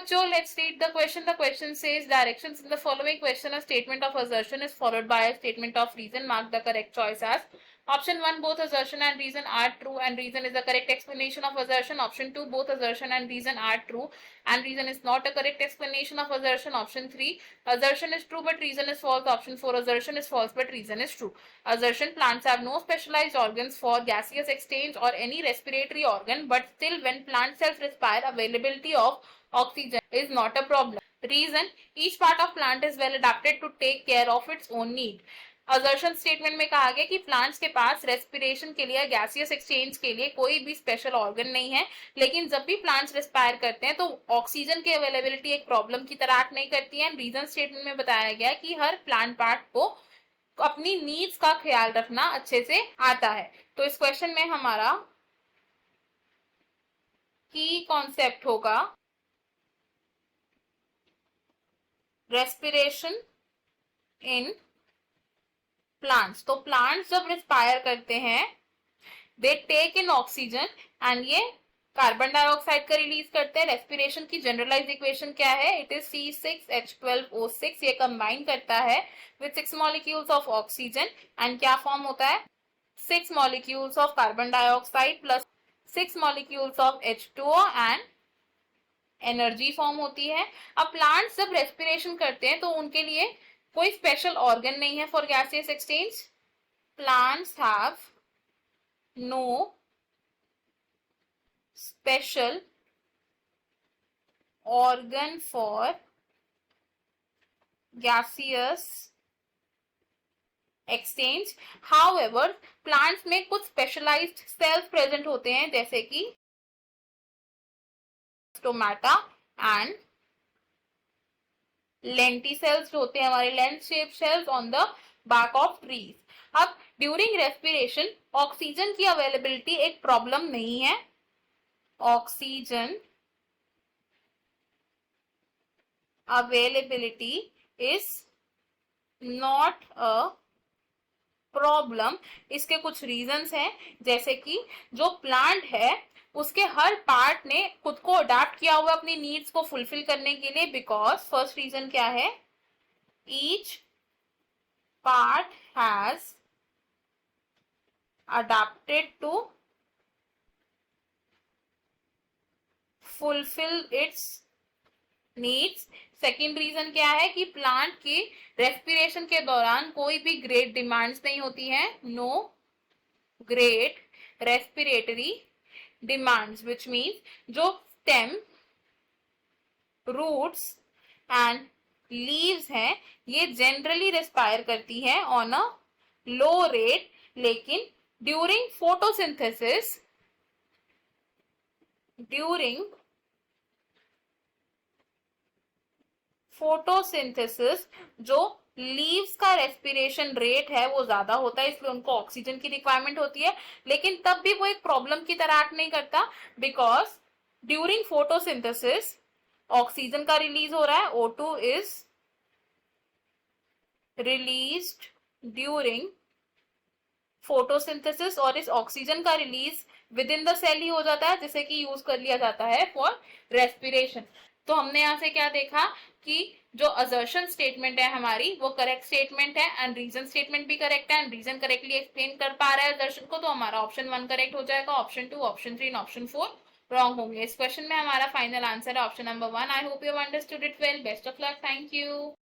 बच्चों, let's read the question. The question says directions in the following question. A statement of assertion is followed by a statement of reason. Mark the correct choice as option 1, both assertion and reason are true and reason is the correct explanation of assertion. Option 2, both assertion and reason are true and reason is not a correct explanation of assertion. Option 3, assertion is true but reason is false. Option 4, assertion is false but reason is true. Assertion: plants have no specialized organs for gaseous exchange or any respiratory organ, but still when plant cells respire, availability of oxygen is not a problem. Reason: each part of plant is well adapted to take care of its own need. Assertion statement में कहा गया कि plants के पास respiration के लिए, gaseous exchange के लिए कोई भी स्पेशल ऑर्गन नहीं है, लेकिन जब भी प्लांट्स रेस्पायर करते हैं तो ऑक्सीजन की अवेलेबिलिटी एक प्रॉब्लम की तरह एक्ट नहीं करती है। रीजन स्टेटमेंट में बताया गया कि हर प्लांट पार्ट को अपनी नीड्स का ख्याल रखना अच्छे से आता है। तो इस क्वेश्चन में हमारा की कॉन्सेप्ट होगा रेस्पिरेशन इन प्लांट्स। तो प्लांट्स जब रिस्पायर करते हैं, they take in oxygen and ये कार्बन डाइऑक्साइड का रिलीज करते हैं। रेस्पिरेशन की जनरलाइज इक्वेशन क्या है? It is C6H12O6। ये कंबाइन करता है with 6 molecules of oxygen and क्या फॉर्म होता है? 6 molecules of carbon dioxide plus 6 molecules of H2O and energy form होती है। अब प्लांट्स जब रेस्पिरेशन करते हैं तो उनके लिए कोई स्पेशल ऑर्गन नहीं है for gaseous exchange. Plants have no special organ for gaseous exchange. However, plants में कुछ स्पेशलाइज्ड सेल्स प्रेजेंट होते हैं जैसे कि स्टोमेटा एंड लेंटिसेल्स जो होते हैं हमारे length shape cells on the back of trees. अब ड्यूरिंग रेस्पिरेशन ऑक्सीजन की अवेलेबिलिटी एक प्रॉब्लम नहीं है। Oxygen availability is not a problem. इसके कुछ रीजंस हैं, जैसे कि जो प्लांट है उसके हर पार्ट ने खुद को अडाप्ट किया हुआ अपनी नीड्स को फुलफिल करने के लिए। बिकॉज फर्स्ट रीजन क्या है? Each part has adapted to fulfil its needs. Second reason क्या है कि प्लांट की रेस्पिरेशन के दौरान कोई भी ग्रेट डिमांड्स नहीं होती है। No great respiratory demands, which means जो स्टेम, रूट्स एंड लीव्स हैं ये जनरली रेस्पायर करती है ऑन अ लो रेट, लेकिन ड्यूरिंग फोटोसिंथेसिस जो लीव्स का रेस्पिरेशन रेट है वो ज्यादा होता है, इसलिए उनको ऑक्सीजन की रिक्वायरमेंट होती है। लेकिन तब भी वो एक प्रॉब्लम की तरह एक्ट नहीं करता, बिकॉज ड्यूरिंग फोटोसिंथेसिस ऑक्सीजन का रिलीज हो रहा है। O2 is released during photosynthesis और इस ऑक्सीजन का release within the cell ही हो जाता है, जिसे कि यूज कर लिया जाता है फॉर रेस्पिरेशन। तो हमने यहां से क्या देखा कि जो असर्शन स्टेटमेंट है हमारी वो करेक्ट स्टेटमेंट है एंड रीजन स्टेटमेंट भी करेक्ट है एंड रीजन करेक्टली एक्सप्लेन कर पा रहा है असर्शन को। तो हमारा ऑप्शन 1 करेक्ट हो जाएगा, option 2, option 3 and option 4 wrong होंगे। इस क्वेश्चन में हमारा फाइनल आंसर है option number 1। I hope you have understood it well. Best of luck. Thank you.